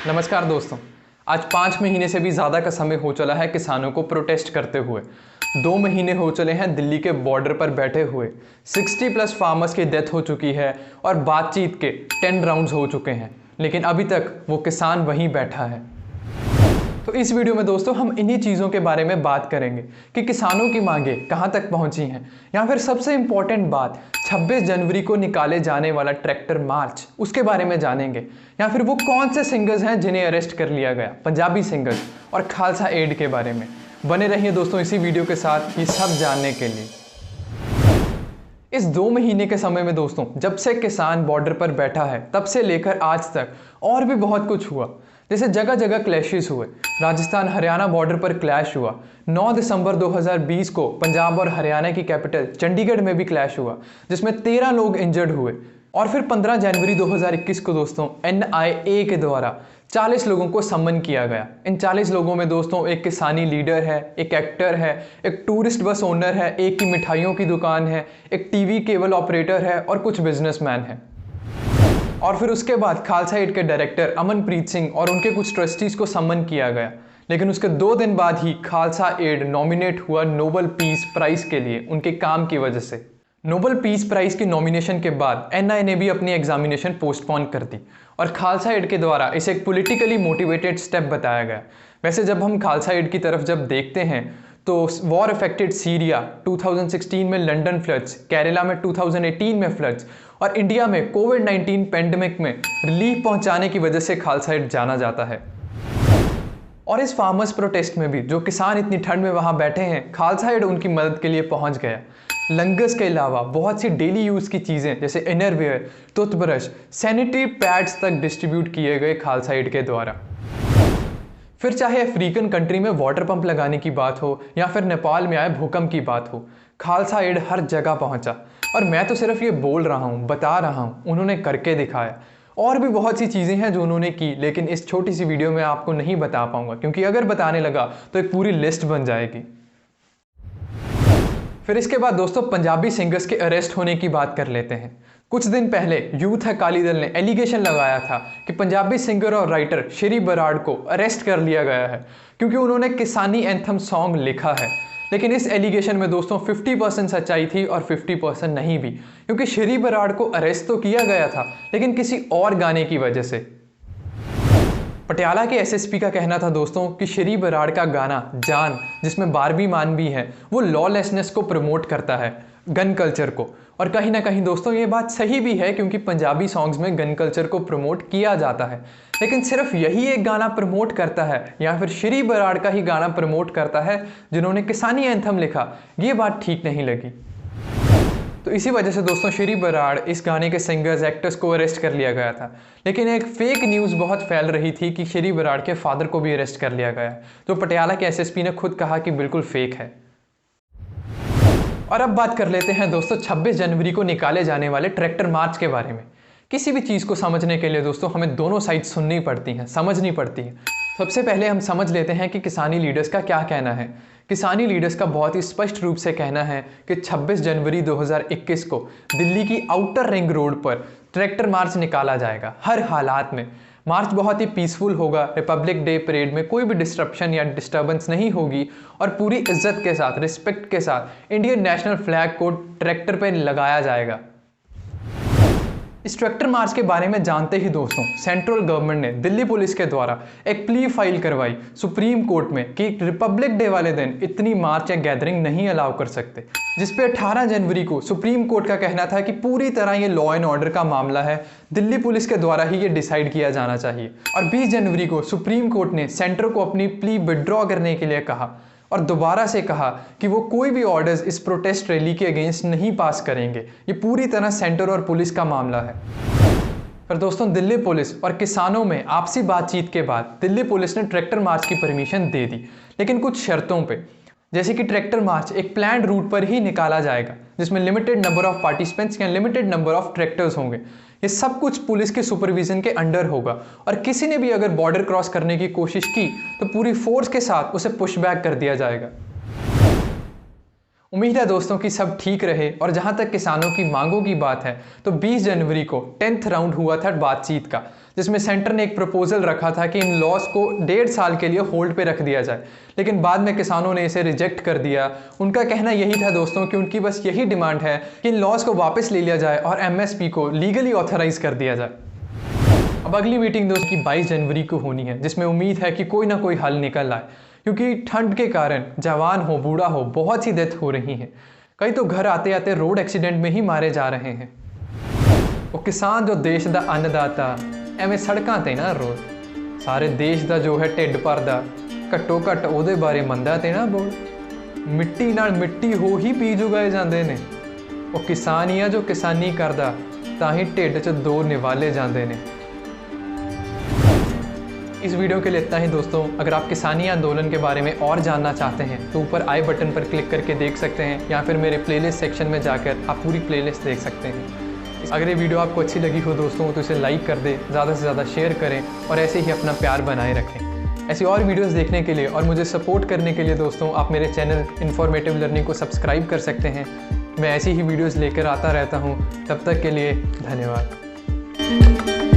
नमस्कार दोस्तों, आज 5 महीने से भी ज़्यादा का समय हो चला है किसानों को प्रोटेस्ट करते हुए। 2 महीने हो चले हैं दिल्ली के बॉर्डर पर बैठे हुए। 60+ फार्मर्स की डेथ हो चुकी है और बातचीत के 10 राउंड्स हो चुके हैं, लेकिन अभी तक वो किसान वहीं बैठा है। तो इस वीडियो में दोस्तों हम इन्हीं चीज़ों के बारे में बात करेंगे कि किसानों की मांगें कहां तक पहुंची हैं, या फिर सबसे इंपॉर्टेंट बात 26 जनवरी को निकाले जाने वाला ट्रैक्टर मार्च, उसके बारे में जानेंगे। या फिर वो कौन से सिंगर्स हैं जिन्हें अरेस्ट कर लिया गया, पंजाबी सिंगर्स, और खालसा एड के बारे में। बने रहिए दोस्तों इसी वीडियो के साथ ये सब जानने के लिए। इस 2 महीने के समय में दोस्तों, जब से किसान बॉर्डर पर बैठा है तब से लेकर आज तक और भी बहुत कुछ हुआ। जैसे जगह जगह क्लैशेस हुए। राजस्थान हरियाणा बॉर्डर पर क्लैश हुआ। 9 दिसंबर 2020 को पंजाब और हरियाणा की कैपिटल चंडीगढ़ में भी क्लैश हुआ, जिसमें 13 लोग इंजर्ड हुए। और फिर 15 जनवरी 2021 को दोस्तों NIA के द्वारा 40 लोगों को सम्मन किया गया। इन 40 लोगों में दोस्तों एक किसानी लीडर है, एक एक्टर है, एक टूरिस्ट बस ओनर है, एक की मिठाइयों की दुकान है, एक टीवी केबल ऑपरेटर है और कुछ बिजनेसमैन है। और फिर उसके बाद खालसा एड के डायरेक्टर अमनप्रीत सिंह और उनके कुछ ट्रस्टीज को सम्मन किया गया। लेकिन उसके 2 दिन बाद ही खालसा एड नॉमिनेट हुआ नोबेल पीस प्राइज के लिए, उनके काम की वजह से। नोबेल पीस प्राइज की नॉमिनेशन के बाद NIA ने भी अपनी एग्जामिनेशन पोस्टपोन कर दी और खालसा एड के द्वारा इसे एक पॉलिटिकली मोटिवेटेड स्टेप बताया गया। वैसे जब हम खालसा एड की तरफ जब देखते हैं तो वॉर अफेक्टेड सीरिया, 2016 में लंदन फ्लड्स, केरला में 2018 में फ्लड्स और इंडिया में कोविड-19 पेंडेमिक में रिलीफ पहुंचाने की वजह से खालसा एड जाना जाता है। और इस फार्मर्स प्रोटेस्ट में भी जो किसान इतनी ठंड में वहां बैठे हैं, खालसा एड उनकी मदद के लिए पहुंच गया। लंगर्स के अलावा बहुत सी डेली यूज की चीजें जैसे इनरवेयर, टूथब्रश, सैनिटरी पैड्स तक डिस्ट्रीब्यूट किए गए खालसा एड के द्वारा। फिर चाहे अफ्रीकन कंट्री में वाटर पंप लगाने की बात हो या फिर नेपाल में आए भूकंप की बात हो, खालसा एड हर जगह पहुंचा। और मैं तो सिर्फ ये बोल रहा हूँ, बता रहा हूँ, उन्होंने करके दिखाया। और भी बहुत सी चीज़ें हैं जो उन्होंने की, लेकिन इस छोटी सी वीडियो में आपको नहीं बता पाऊंगा, क्योंकि अगर बताने लगा तो एक पूरी लिस्ट बन जाएगी। फिर इसके बाद दोस्तों पंजाबी सिंगर्स के अरेस्ट होने की बात कर लेते हैं। कुछ दिन पहले यूथ अकाली दल ने एलिगेशन लगाया था कि पंजाबी सिंगर और राइटर श्री बराड़ को अरेस्ट कर लिया गया है क्योंकि उन्होंने किसानी एंथम सॉन्ग लिखा है। लेकिन इस एलिगेशन में दोस्तों 50% सच्चाई थी और 50% नहीं भी, क्योंकि श्री बराड़ को अरेस्ट तो किया गया था लेकिन किसी और गाने की वजह से। पटियाला के SSP का कहना था दोस्तों कि श्री बराड़ का गाना जान, जिसमें बारबी मान भी है, वो लॉलेसनेस को प्रमोट करता है, गन कल्चर को। और कहीं ना कहीं दोस्तों ये बात सही भी है, क्योंकि पंजाबी सॉन्ग्स में गन कल्चर को प्रमोट किया जाता है। लेकिन सिर्फ यही एक गाना प्रमोट करता है या फिर श्री बराड़ का ही गाना प्रमोट करता है जिन्होंने किसानी एंथम लिखा, ये बात ठीक नहीं लगी। तो इसी वजह से दोस्तों श्री बराड़, इस गाने के सिंगर्स, एक्टर्स को अरेस्ट कर लिया गया था। लेकिन एक फेक न्यूज़ बहुत फैल रही थी कि श्री बराड़ के फादर को भी अरेस्ट कर लिया गया, जो पटियाला के SSP ने खुद कहा कि बिल्कुल फेक है। और अब बात कर लेते हैं दोस्तों 26 जनवरी को निकाले जाने वाले ट्रैक्टर मार्च के बारे में। किसी भी चीज़ को समझने के लिए दोस्तों हमें दोनों साइड सुननी पड़ती हैं, समझनी पड़ती है। सबसे पहले हम समझ लेते हैं कि किसानी लीडर्स का क्या कहना है। किसानी लीडर्स का बहुत ही स्पष्ट रूप से कहना है कि 26 जनवरी 2021 को दिल्ली की आउटर रिंग रोड पर ट्रैक्टर मार्च निकाला जाएगा हर हालात में। मार्च बहुत ही पीसफुल होगा, रिपब्लिक डे परेड में कोई भी डिस्ट्रप्शन या डिस्टर्बेंस नहीं होगी और पूरी इज्जत के साथ, रिस्पेक्ट के साथ इंडियन नेशनल फ्लैग को ट्रैक्टर पर लगाया जाएगा। इस ट्रैक्टर मार्च के बारे में जानते ही दोस्तों सेंट्रल गवर्नमेंट ने दिल्ली पुलिस के द्वारा एक प्ली फाइल करवाई सुप्रीम कोर्ट में कि रिपब्लिक डे वाले दिन इतनी मार्च या गैदरिंग नहीं अलाउ कर सकते, जिसपे 18 जनवरी को सुप्रीम कोर्ट का कहना था कि पूरी तरह ये लॉ एंड ऑर्डर का मामला है, दिल्ली पुलिस के द्वारा ही ये डिसाइड किया जाना चाहिए। और 20 जनवरी को सुप्रीम कोर्ट ने सेंटर को अपनी प्ली विड्रॉ करने के लिए कहा और दोबारा से कहा कि वो कोई भी ऑर्डर्स इस प्रोटेस्ट रैली के अगेंस्ट नहीं पास करेंगे। ये पूरी तरह सेंटर और पुलिस का मामला है। पर दोस्तों दिल्ली पुलिस और किसानों में आपसी बातचीत के बाद दिल्ली पुलिस ने ट्रैक्टर मार्च की परमिशन दे दी, लेकिन कुछ शर्तों पे। जैसे कि ट्रैक्टर मार्च एक प्लान्ड रूट पर ही निकाला जाएगा, जिसमें लिमिटेड नंबर ऑफ पार्टिसिपेंट्स या लिमिटेड नंबर ऑफ ट्रैक्टर्स होंगे। ये सब कुछ पुलिस के सुपरविजन के अंडर होगा और किसी ने भी अगर बॉर्डर क्रॉस करने की कोशिश की तो पूरी फोर्स के साथ उसे पुश बैक कर दिया जाएगा। उम्मीद है दोस्तों कि सब ठीक रहे। और जहां तक किसानों की मांगों की बात है तो 20 जनवरी को 10th राउंड हुआ था बातचीत का, जिसमें सेंटर ने एक प्रपोजल रखा था कि इन लॉस को 1.5 साल के लिए होल्ड पे रख दिया जाए, लेकिन बाद में किसानों ने इसे रिजेक्ट कर दिया। उनका कहना यही था दोस्तों कि उनकी बस यही डिमांड है कि इन लॉस को वापस ले लिया जाए और MSP को लीगली ऑथराइज कर दिया जाए। अब अगली मीटिंग दोस्तों की 22 जनवरी को होनी है, जिसमें उम्मीद है कि कोई ना कोई हल निकल आए, क्योंकि ठंड के कारण जवान हो बूढ़ा हो बहुत सी डेथ हो रही हैं। कई तो घर आते आते रोड एक्सीडेंट में ही मारे जा रहे हैं। वो किसान जो देश दा अन्नदाता एवं सड़कों ते ना रोज सारे देश दा जो है ढिड भरदा, घट्टो घट्ट ਉਹਦੇ बारे मंदा ते ना बोल। मिट्टी नाल मिट्टी हो ही बीज उगाए जाते हैं। वो किसान ही आ जो किसानी करदा तां ही ढिड च दो निवाले जाते हैं। इस वीडियो के लिए इतना ही दोस्तों। अगर आप किसानी आंदोलन के बारे में और जानना चाहते हैं तो ऊपर आई बटन पर क्लिक करके देख सकते हैं, या फिर मेरे प्लेलिस्ट सेक्शन में जाकर आप पूरी प्लेलिस्ट देख सकते हैं। अगर ये वीडियो आपको अच्छी लगी हो दोस्तों तो इसे लाइक कर दें, ज़्यादा से ज़्यादा शेयर करें और ऐसे ही अपना प्यार बनाए रखें। ऐसी और वीडियोस देखने के लिए और मुझे सपोर्ट करने के लिए दोस्तों आप मेरे चैनल इन्फॉर्मेटिव लर्निंग को सब्सक्राइब कर सकते हैं। मैं ऐसी ही वीडियोस लेकर आता रहता हूँ। तब तक के लिए धन्यवाद।